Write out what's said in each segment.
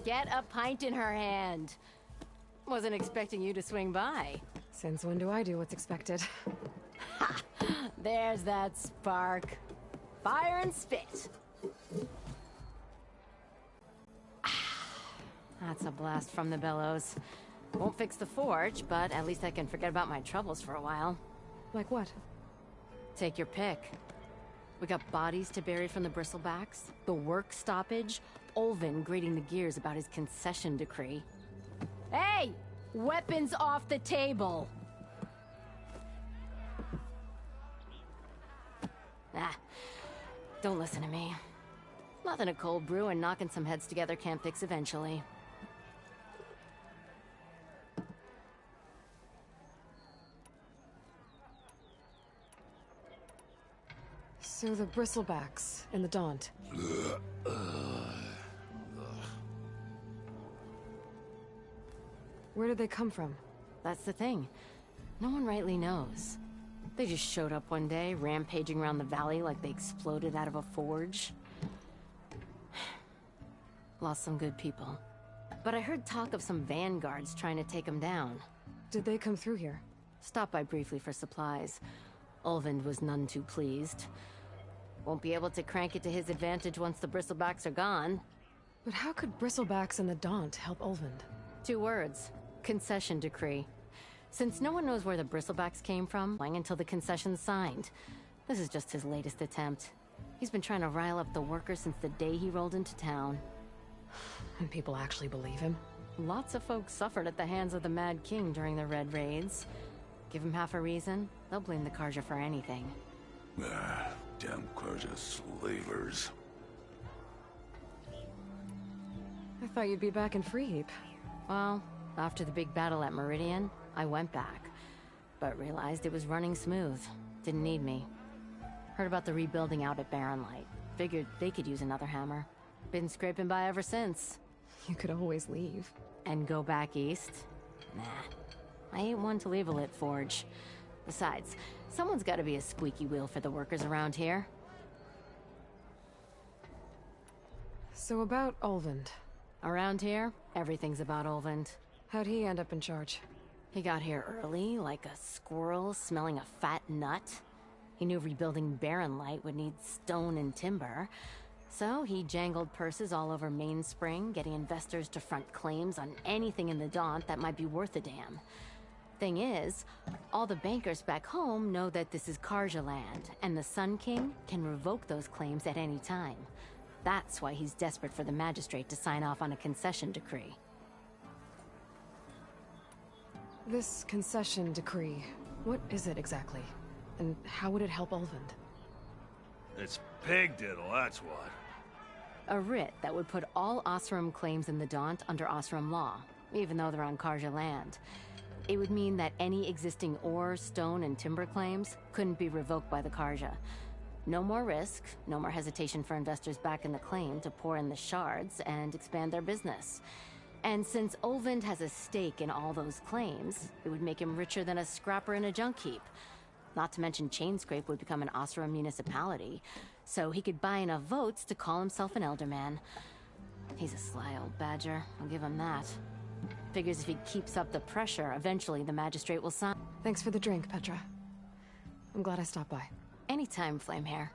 Get a pint in her hand. Wasn't expecting you to swing by. Since when do I do what's expected? Ha! There's that spark. Fire and spit. That's a blast from the bellows. Won't fix the forge, but at least I can forget about my troubles for a while. Like what? Take your pick. We got bodies to bury from the bristlebacks, the work stoppage, Olvin grating the gears about his concession decree. Hey! Weapons off the table! Ah, don't listen to me. Nothing a cold brew and knocking some heads together can't fix eventually. So the bristlebacks and the Daunt. Where did they come from? That's the thing. No one rightly knows. They just showed up one day, rampaging around the valley like they exploded out of a forge. Lost some good people. But I heard talk of some vanguards trying to take them down. Did they come through here? Stopped by briefly for supplies. Olvind was none too pleased. Won't be able to crank it to his advantage once the bristlebacks are gone. But how could bristlebacks and the Daunt help Olvind? 2 words. Concession decree. Since no one knows where the bristlebacks came from, until the concession's signed. This is just his latest attempt. He's been trying to rile up the workers since the day he rolled into town. And people actually believe him? Lots of folks suffered at the hands of the Mad King during the Red Raids. Give him half a reason, they'll blame the Carja for anything. Ah, damn Carja slavers. I thought you'd be back in Freeheap. Well, after the big battle at Meridian, I went back. But realized it was running smooth. Didn't need me. Heard about the rebuilding out at Barren Light. Figured they could use another hammer. Been scraping by ever since. You could always leave. And go back east? Nah. I ain't one to leave a lit forge. Besides, someone's gotta be a squeaky wheel for the workers around here. So about Olvind. Around here, everything's about Olvind. How'd he end up in charge? He got here early, like a squirrel smelling a fat nut. He knew rebuilding Barren Light would need stone and timber. So he jangled purses all over Mainspring, getting investors to front claims on anything in the Daunt that might be worth a damn. Thing is, all the bankers back home know that this is Carja land, and the Sun King can revoke those claims at any time. That's why he's desperate for the magistrate to sign off on a concession decree. This concession decree, what is it exactly? And how would it help Olvind? It's pig diddle, that's what. A writ that would put all Oseram claims in the Daunt under Oseram law, even though they're on Carja land. It would mean that any existing ore, stone, and timber claims couldn't be revoked by the Carja. No more risk, no more hesitation for investors back in the claim to pour in the shards and expand their business. And since Olvind has a stake in all those claims, it would make him richer than a scrapper in a junk heap. Not to mention Chainscrape would become an Oseram municipality, so he could buy enough votes to call himself an Elderman. He's a sly old badger, I'll give him that. Figures if he keeps up the pressure, eventually the magistrate will sign. Thanks for the drink, Petra. I'm glad I stopped by. Anytime, Flamehair.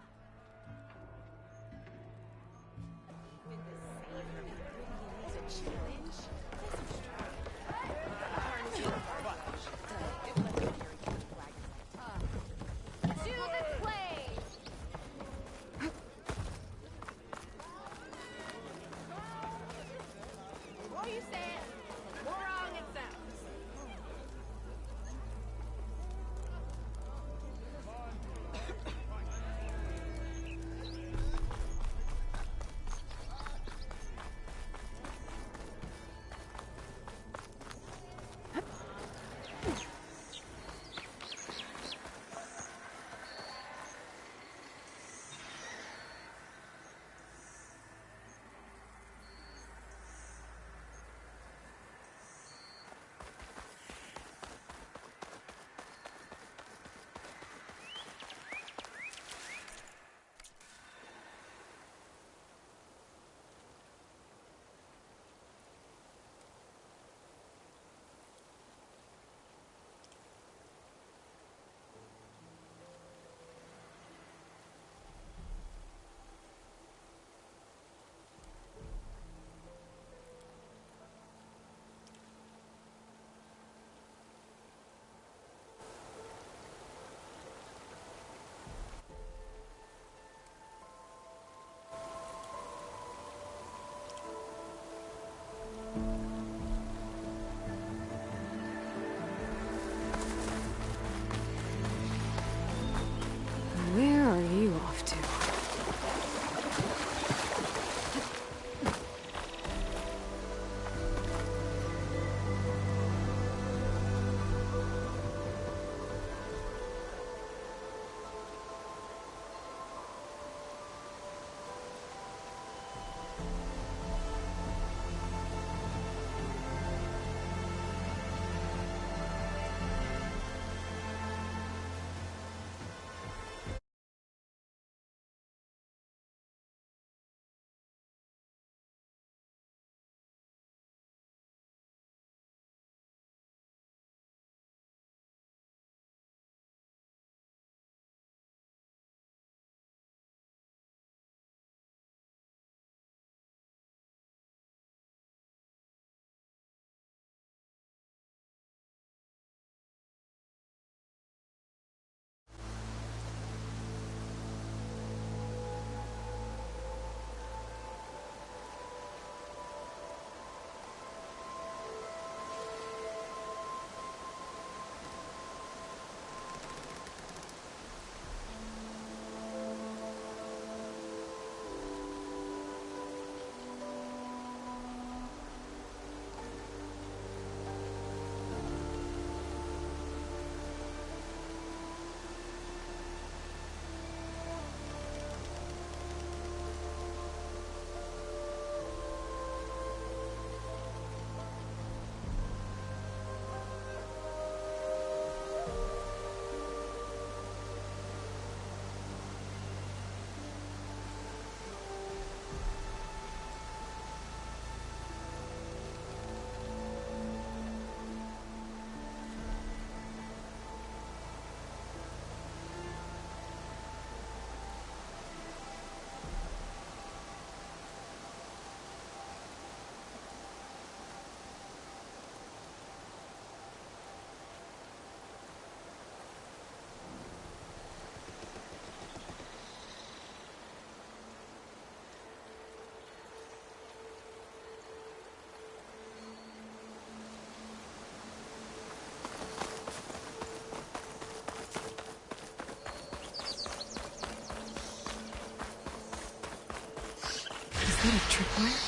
tripwire?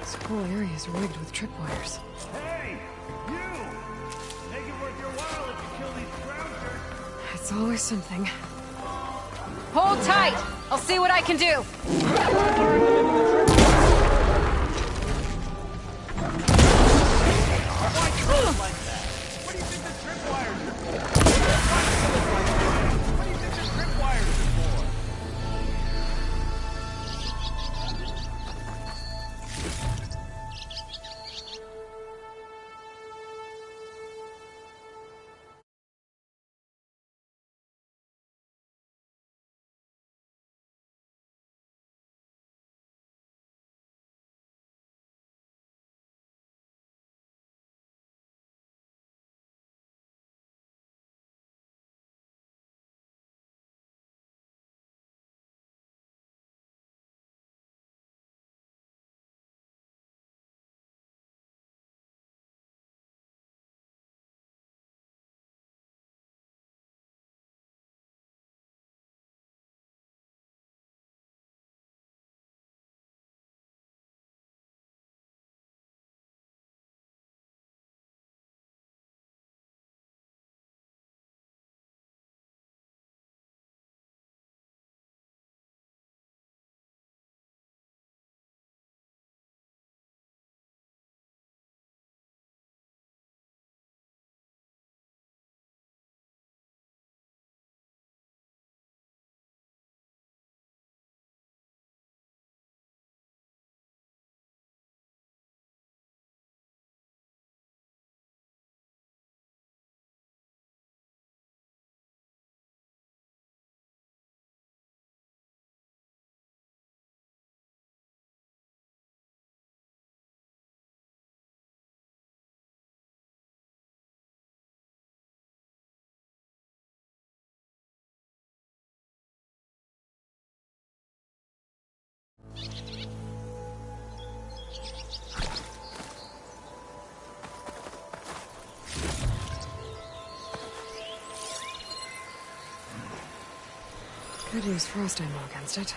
This whole area is rigged with tripwires. Hey! You! Make it worth your while if you kill these trouncers. It's always something. Hold tight! I'll see what I can do! Why kill it like that? What do you think the tripwires are for? Why kill it like that? What do you think the tripwires are for? Could use frost ammo against it.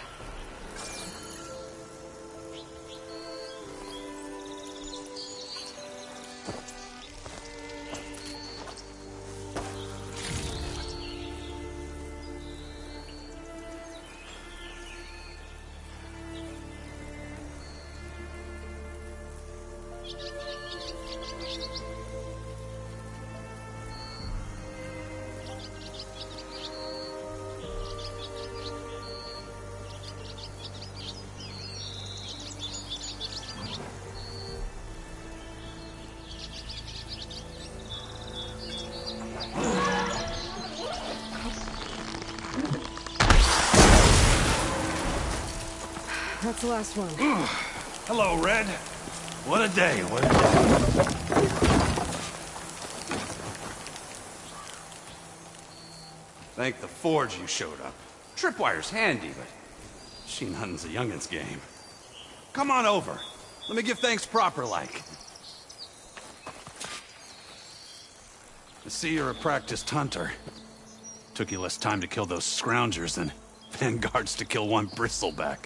that's the last one. Hello, Red. What a day, what a day. Thank the Forge you showed up. Tripwire's handy, but machine hunting's a youngin's game. Come on over. Let me give thanks proper-like. I see you're a practiced hunter. Took you less time to kill those scroungers than Vanguards to kill one bristleback.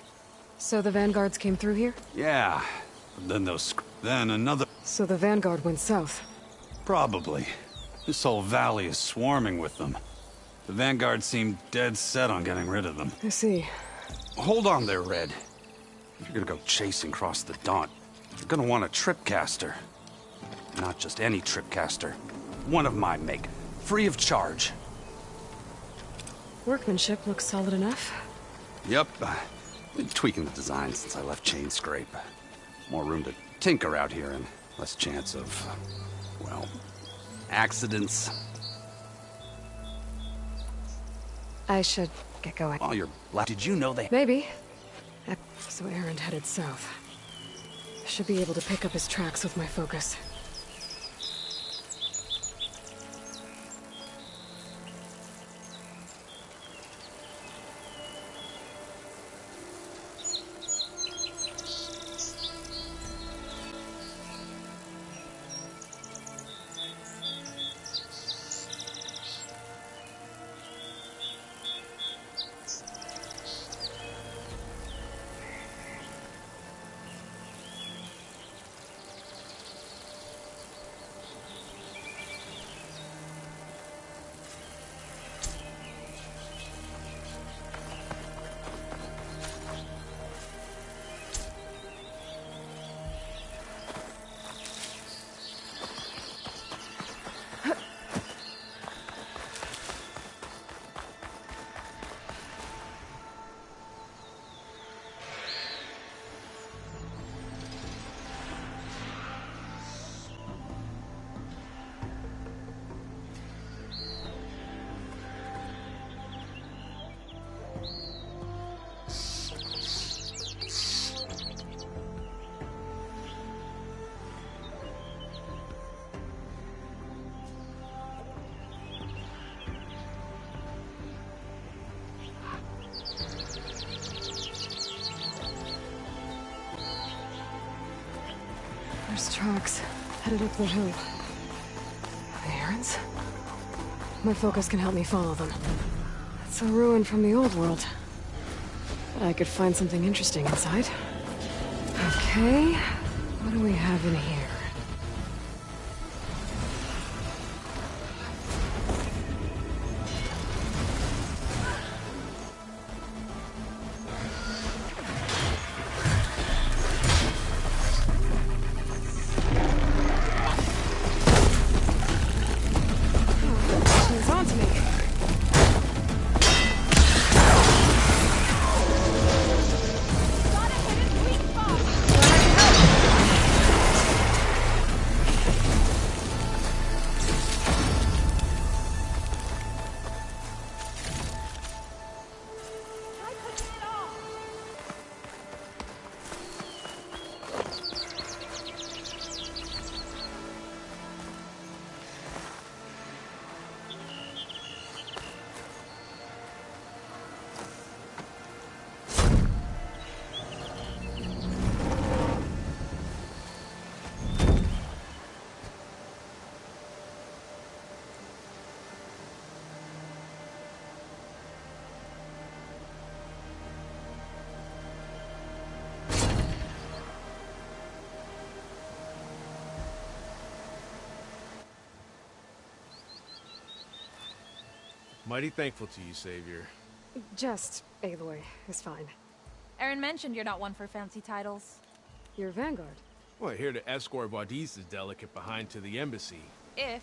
So the Vanguards came through here? Yeah, but then another... So the Vanguard went south? Probably. This whole valley is swarming with them. The Vanguard seemed dead set on getting rid of them. I see. Hold on there, Red. If you're gonna go chasing across the Daunt, you're gonna want a tripcaster. Not just any tripcaster. One of my make. Free of charge. Workmanship looks solid enough. Yep. Been tweaking the design since I left Chainscrape. More room to tinker out here and less chance of, well, accidents. I should get going. While you're did you know they... Maybe. So Erend headed south. Should be able to pick up his tracks with my focus. There's tracks headed up the hill. The errands? My focus can help me follow them. It's a ruin from the old world. I could find something interesting inside. Okay, what do we have in here? She's onto me. Mighty thankful to you, Savior. Just Aloy is fine. Erend mentioned you're not one for fancy titles. You're Vanguard. Well, here to escort Wadis's delicate behind to the embassy. If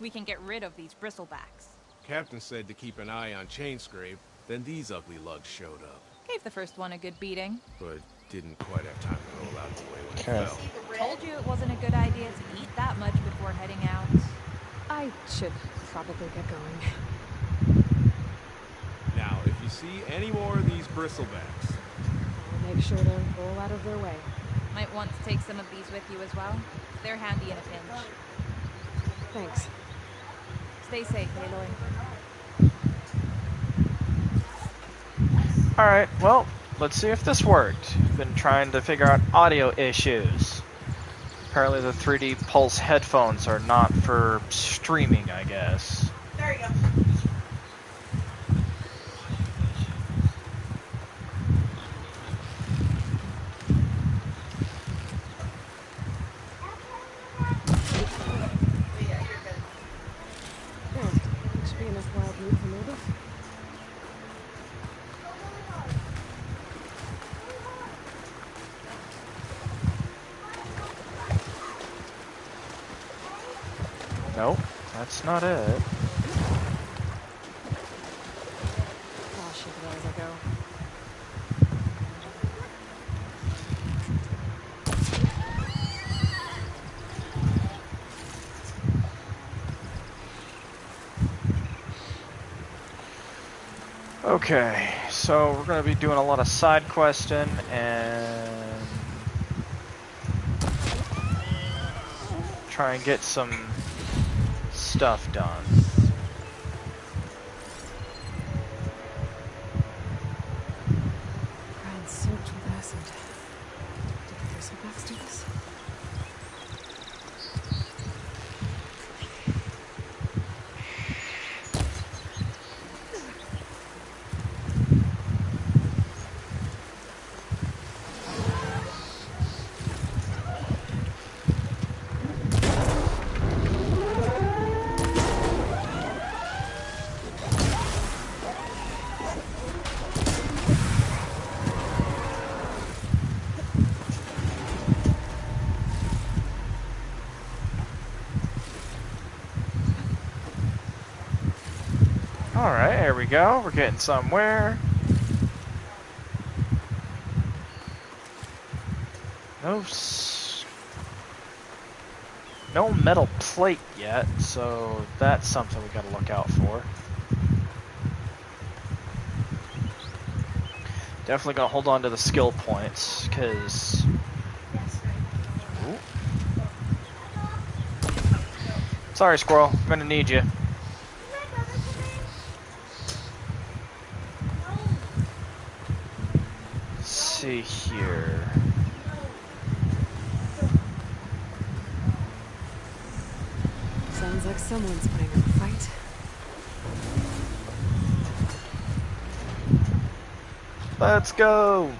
we can get rid of these bristlebacks. Captain said to keep an eye on Chainscrape, then these ugly lugs showed up. Gave the first one a good beating. But didn't quite have time to roll out the way when it fell. Told you it wasn't a good idea to eat that much before heading out. I should probably get going. Now, if you see any more of these bristlebacks, I'll Make sure to roll out of their way. Might want to take some of these with you as well. They're handy in a pinch. Thanks. Stay safe, Aloy. Alright, well, let's see if this worked. Been trying to figure out audio issues. Apparently the 3D Pulse headphones are not for streaming, I guess. There you go. There. Should be enough wild meat for Meredith. Nope, that's not it. I'll shake it out as I go. Okay, so we're going to be doing a lot of side questing and try and get some stuff done. Ground soaked with acid. Did the Thistlebugs do this? Alright, here we go. We're getting somewhere. No metal plate yet, so that's something we gotta look out for. Definitely gonna hold on to the skill points, because... Sorry, squirrel. I'm gonna need you. Let's see here. Sounds like someone's putting up a fight. Let's go!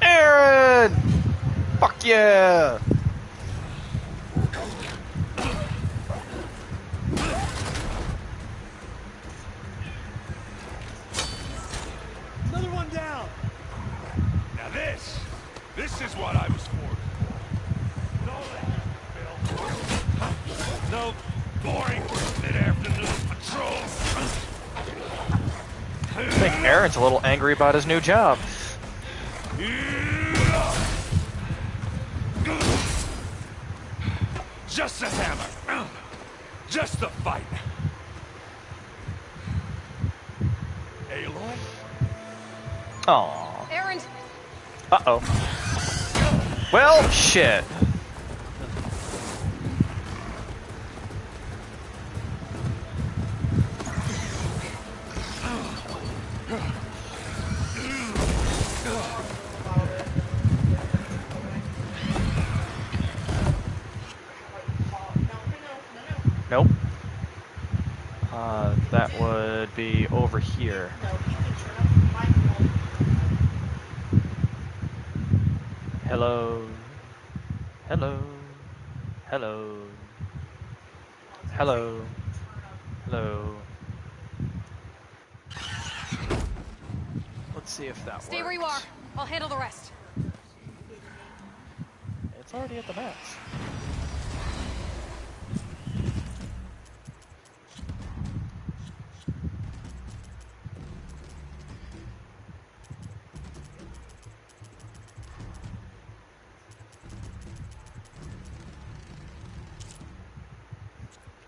Aaron! Fuck yeah! Another one down. Now this is what I was for. No, Bill. No boring mid-afternoon patrols. I think Aaron's a little angry about his new job. Just a hammer. Just the fight. Aloy? Aww. Aaron! Uh-oh. Well, shit. Nope. That would be over here. Hello. Hello. Hello. Hello. Hello. Let's see if that works. Stay where you are. I'll handle the rest. It's already at the max.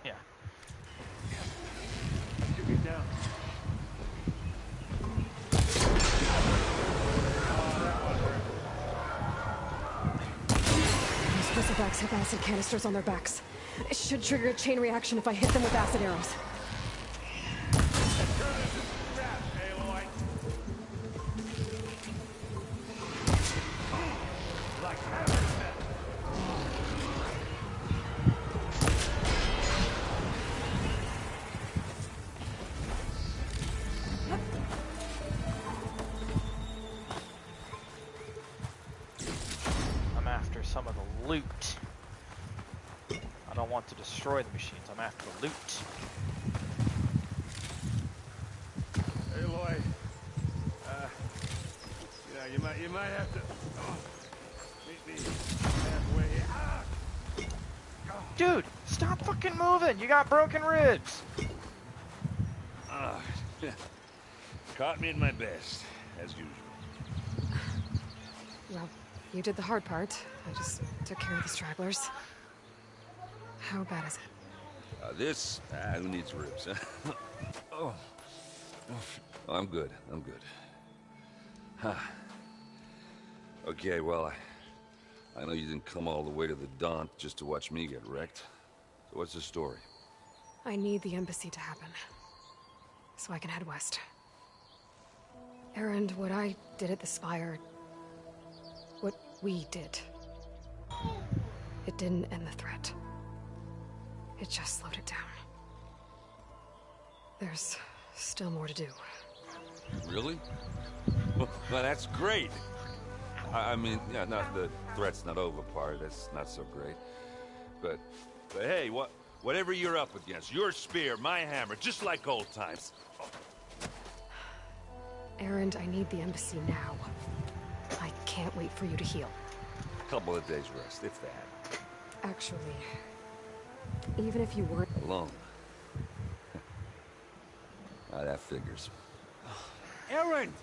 Yeah. You get down. Bristlebacks have acid canisters on their backs. It should trigger a chain reaction if I hit them with acid arrows. Turn this into scrap, Aloy. Like heaven. I'm after some of the loot. I don't want to destroy the machines. I'm after the loot. Aloy, you might have to meet me halfway. Ah! Dude, stop fucking moving. You got broken ribs. Caught me in my best, as usual. Well, you did the hard part. I just took care of the stragglers. How bad is it? Who needs ribs, huh? Oh, I'm good. I'm good. Huh. Okay, well, I know you didn't come all the way to the Daunt just to watch me get wrecked. So what's the story? I need the embassy to happen, so I can head west. Erend, what I did at the Spire... what we did... it didn't end the threat. It just slowed it down. There's still more to do. Really? Well, that's great. I mean, yeah, not the threat's not over part. That's not so great. But hey, whatever you're up against, your spear, my hammer, just like old times. Erend, I need the embassy now. I can't wait for you to heal. Couple of days rest, if that. Actually, even if you weren't... Alone. That figures. Erend!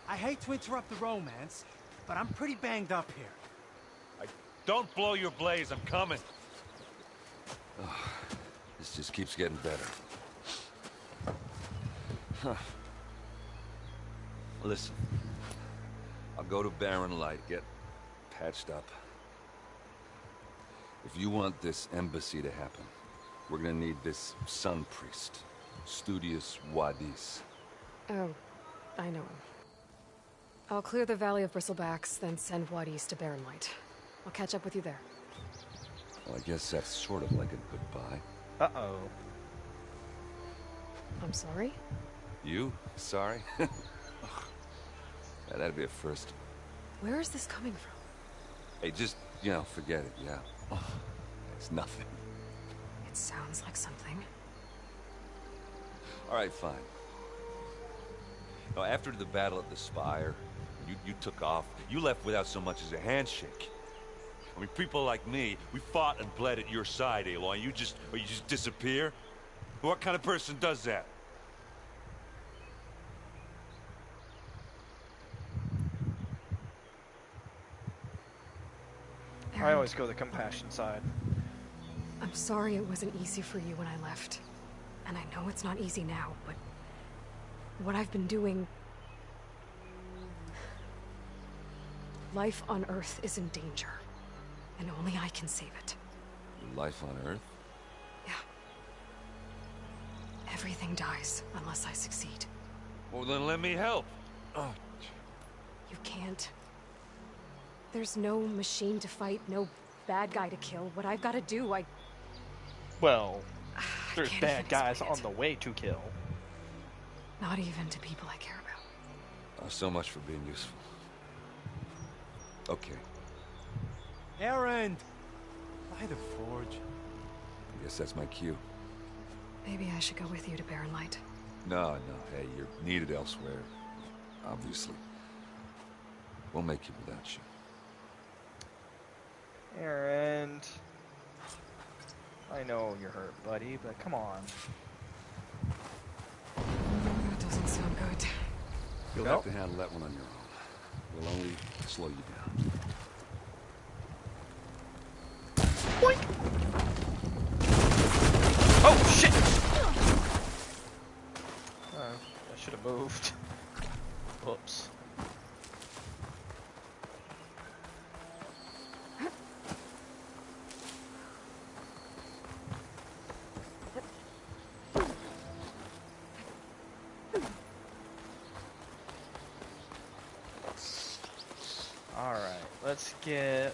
I hate to interrupt the romance, but I'm pretty banged up here. Don't blow your blaze, I'm coming. This just keeps getting better. Huh. Listen. I'll go to Barren Light, get patched up. If you want this embassy to happen, we're gonna need this Sun Priest, Studius Wadis. Oh, I know him. I'll clear the Valley of Bristlebacks, then send Wadis to Barren Light. I'll catch up with you there. Well, I guess that's sort of like a goodbye. Uh-oh. I'm sorry? You? Sorry? Yeah, that'd be a first. Where is this coming from? Hey, just, forget it, yeah. It's nothing. It sounds like something. All right, fine. No, after the battle at the Spire, you took off. You left without so much as a handshake. I mean, people like me, we fought and bled at your side, Aloy. You just disappear? What kind of person does that? I always go the compassion side. I'm sorry it wasn't easy for you when I left. And I know it's not easy now, but... what I've been doing... life on Earth is in danger. And only I can save it. Life on Earth? Yeah. Everything dies unless I succeed. Well, then let me help. Oh. You can't. There's no machine to fight, no bad guy to kill. What I've got to do, Well, there's can't bad even guys explain on it. the way to kill. Not even to people I care about. Oh, so much for being useful. Okay, Erend! By the forge. I guess that's my cue. Maybe I should go with you to Barren Light. No, hey, you're needed elsewhere. Obviously. We'll make it without you. And I know you're hurt, buddy, but come on. That doesn't sound good. You'll Nope. have to handle that one on your own. We'll only slow you down. Boink! Oh, shit! I should have moved. Whoops. let's get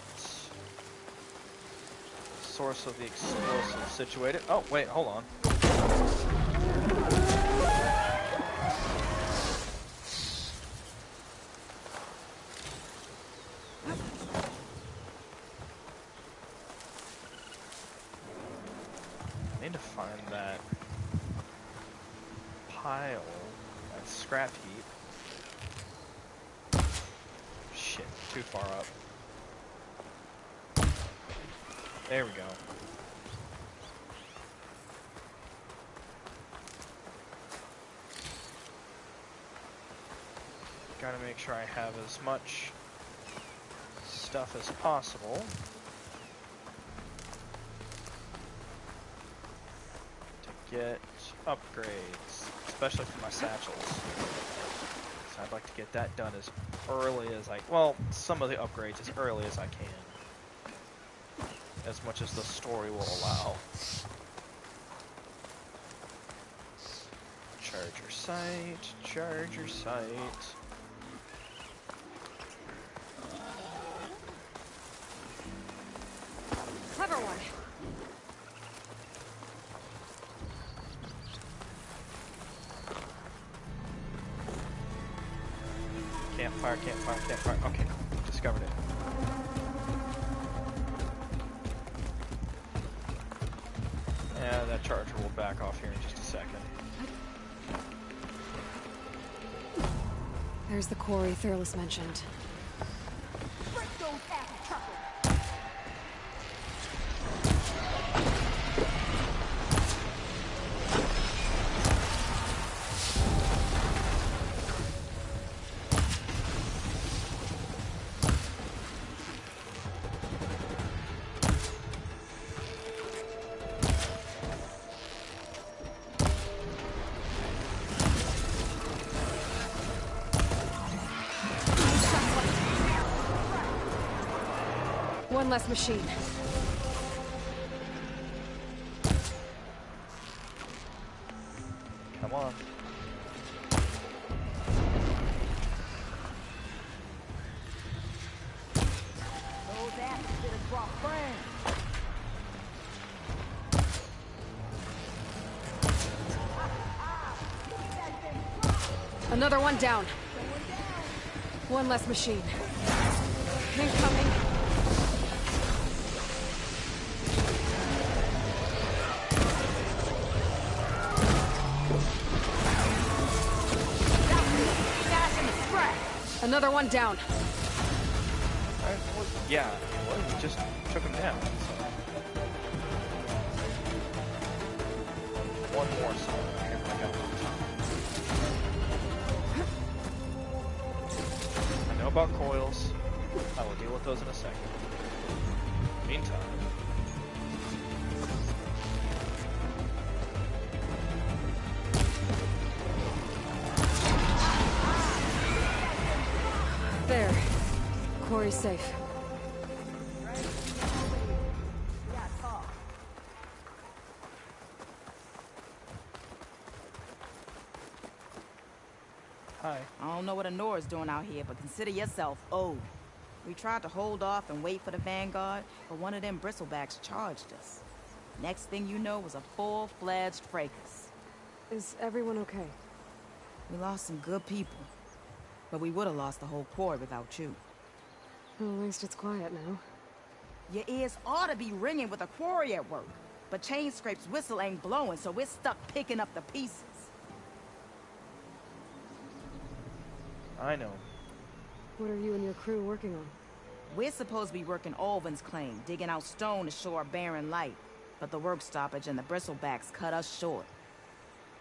source of the explosive situated. Oh, wait, hold on. I need to find that pile, that scrap heap. Shit, too far up. There we go. Gotta make sure I have as much stuff as possible to get upgrades, especially for my satchels. So I'd like to get that done as early as well, some of the upgrades as early as I can, as much as the story will allow. Charger site, charger site. Clever one. Campfire, campfire, campfire. Okay, cool. Discovered it. Yeah, that charger will back off here in just a second. There's the quarry Thurles mentioned. One less machine. Come on. Another one down. One less machine. Incoming. Another one down. Well, yeah, well, we just took him down. So. One more somewhere. Here we go. I know about coils. I will deal with those in a second. Meantime. There. Quarry's safe. Hi. I don't know what Honora's doing out here, but consider yourself owed. We tried to hold off and wait for the Vanguard, but one of them bristlebacks charged us. Next thing you know was a full-fledged fracas. Is everyone okay? We lost some good people, but we would have lost the whole quarry without you. Well, at least it's quiet now. Your ears ought to be ringing with a quarry at work, but Chain Scrape's whistle ain't blowing, so we're stuck picking up the pieces. I know. What are you and your crew working on? We're supposed to be working Alvin's claim, digging out stone to show our barren light, but the work stoppage and the bristlebacks cut us short.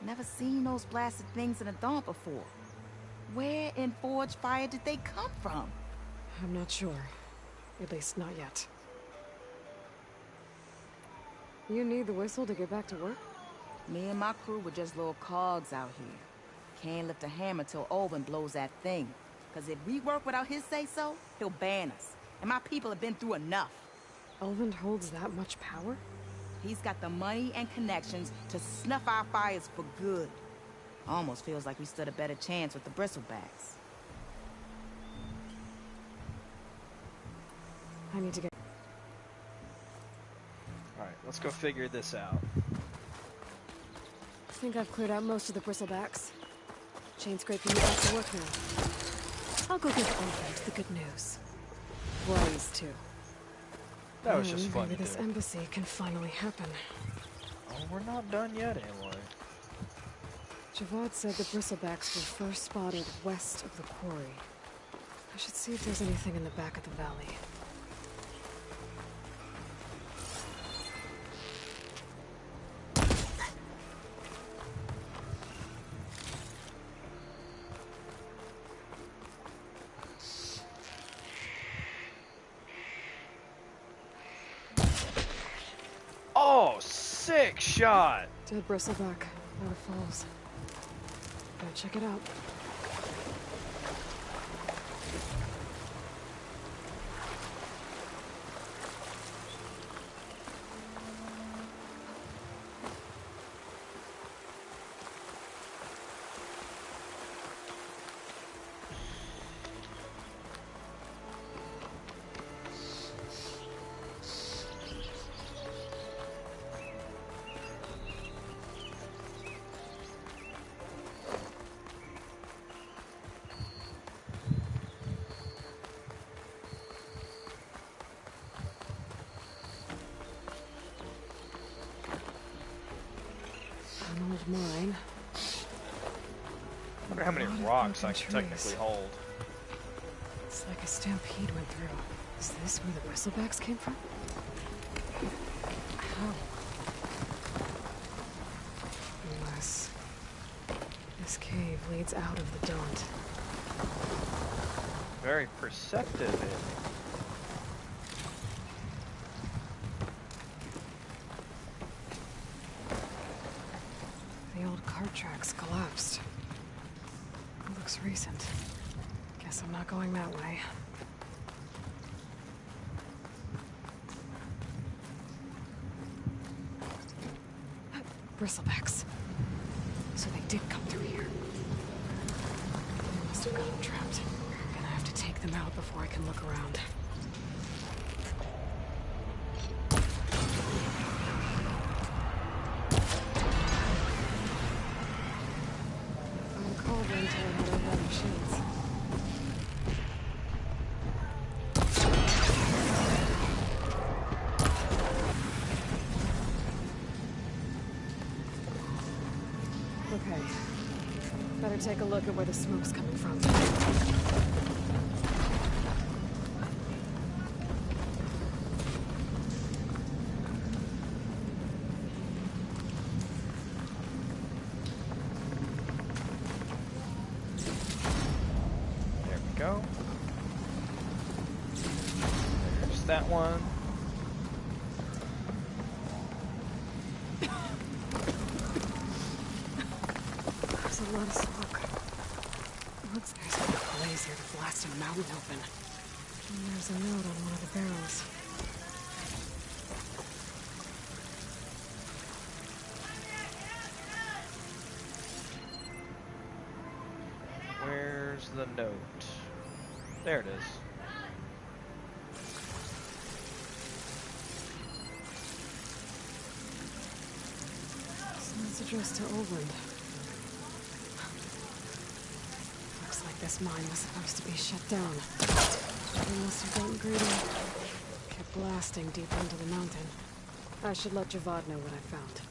Never seen those blasted things in a Daunt before. Where in Forge Fire did they come from? I'm not sure. At least not yet. You need the whistle to get back to work? Me and my crew were just little cogs out here. Can't lift a hammer till Olvin blows that thing. Cause if we work without his say-so, he'll ban us. And my people have been through enough. Elvin holds that much power? He's got the money and connections to snuff our fires for good. Almost feels like we stood a better chance with the bristlebacks. Let's go figure this out. I think I've cleared out most of the bristlebacks. Chain scraping is back to work now. I'll go give Olvend the good news. Blaze, too. That was just fun Maybe to this do. embassy can finally happen. Oh, we're not done yet, Aloy. Javad said the bristlebacks were first spotted west of the quarry. I should see if there's anything in the back of the valley. Oh, sick shot! Dead bristleback. Out of falls. Gotta check it out. An old mine. I wonder how many rocks I can technically hold. It's like a stampede went through. Is this where the bristlebacks came from? How? Unless this cave leads out of the Daunt. Very perceptive. The old cart tracks collapsed. It looks recent. Guess I'm not going that way. Bristlebacks. So they did come through here. They must have gotten trapped. Gonna have to take them out before I can look around. I'm cauldron to how to run machines. Okay. Better take a look at where the smoke's coming from. There we go. There's that one. There's a lot of smoke. Looks there's a blaze here to blast a mountain open. And there's a note on one of the barrels. Where's the note? There it is. So it's addressed to Olvend. Looks like this mine was supposed to be shut down. They must have gotten greedy. Kept blasting deep into the mountain. I should let Javad know what I found.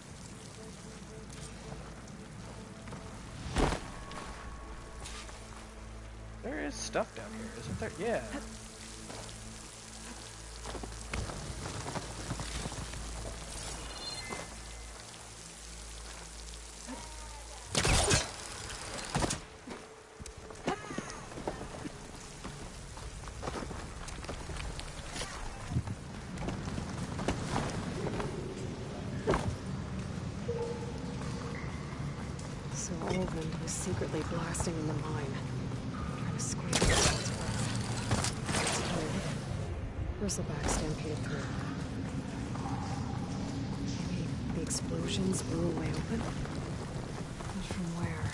There is stuff down here, isn't there? Yeah. So Olvend was secretly blasting in the mine. Trying to squeeze it out. Bristleback stampeded through. Maybe the explosions blew a way open? But from where?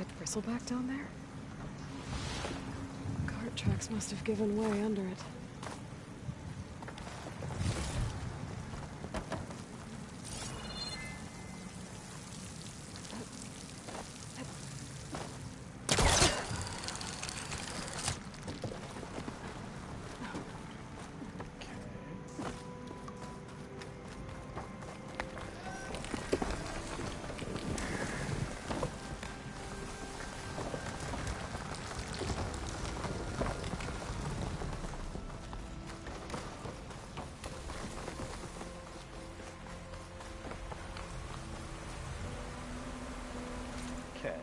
dead bristleback down there? Cart tracks must have given way under it. Okay.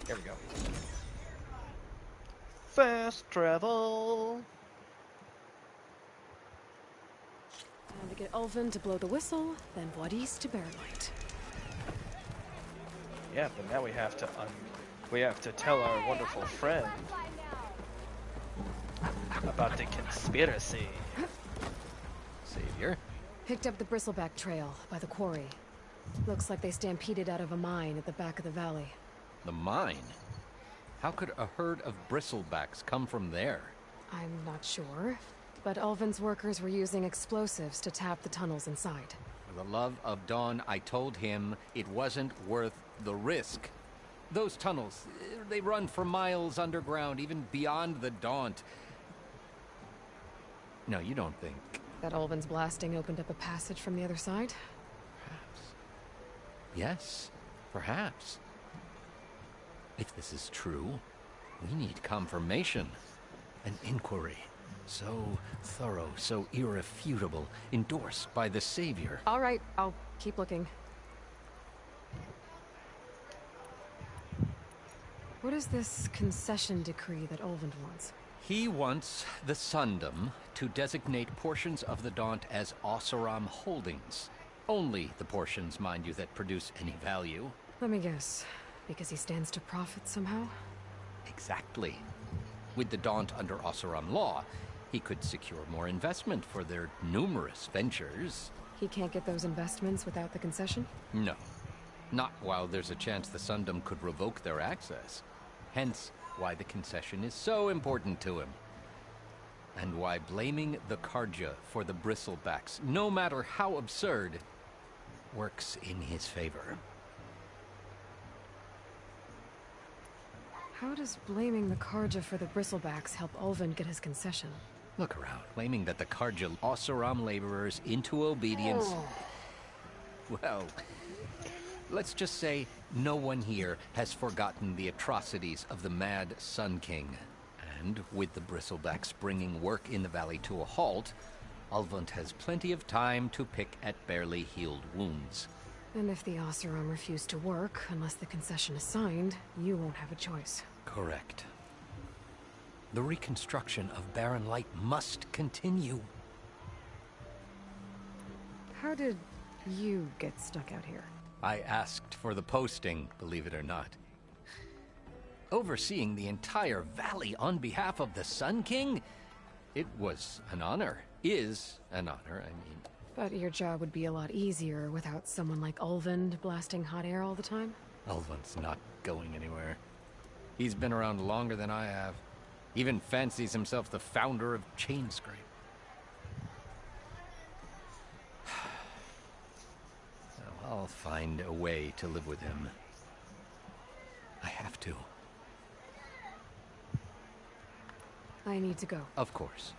There we go. Fast travel. Time to get Ulvin to blow the whistle, then Wadis to Bearlight. Yeah, but now we have to tell our wonderful friend about the conspiracy. Savior? Picked up the bristleback trail by the quarry. Looks like they stampeded out of a mine at the back of the valley. The mine? How could a herd of bristlebacks come from there? I'm not sure, but Ulvin's workers were using explosives to tap the tunnels inside. For the love of Dawn, I told him it wasn't worth the risk. Those tunnels, they run for miles underground, even beyond the Daunt. No, you don't think... That Ulvin's blasting opened up a passage from the other side? Perhaps. Yes, perhaps. If this is true, we need confirmation. An inquiry. So thorough, so irrefutable, endorsed by the Savior. All right, I'll keep looking. What is this concession decree that Ulvin wants? He wants the Sundom to designate portions of the Daunt as Oseram holdings. Only the portions, mind you, that produce any value. Let me guess. Because he stands to profit somehow? Exactly. With the Daunt under Oseram law, he could secure more investment for their numerous ventures. He can't get those investments without the concession? No. Not while there's a chance the Sundom could revoke their access. Hence, why the concession is so important to him. And why blaming the Carja for the bristlebacks, no matter how absurd, works in his favor. How does blaming the Carja for the bristlebacks help Ulvin get his concession? Look around, claiming that the Carja Oseram laborers into obedience. Well, let's just say no one here has forgotten the atrocities of the Mad Sun King. And with the bristlebacks bringing work in the valley to a halt, Ulvund has plenty of time to pick at barely healed wounds. And if the Oseram refuse to work, unless the concession is signed, you won't have a choice. Correct. The reconstruction of Barren Light must continue. How did you get stuck out here? I asked for the posting, believe it or not. Overseeing the entire valley on behalf of the Sun King? It was an honor. Is an honor, I mean. But your job would be a lot easier without someone like Ulvund blasting hot air all the time? Ulvund's not going anywhere. He's been around longer than I have. Even fancies himself the founder of Chainscrape. I'll find a way to live with him. I have to. I need to go. Of course.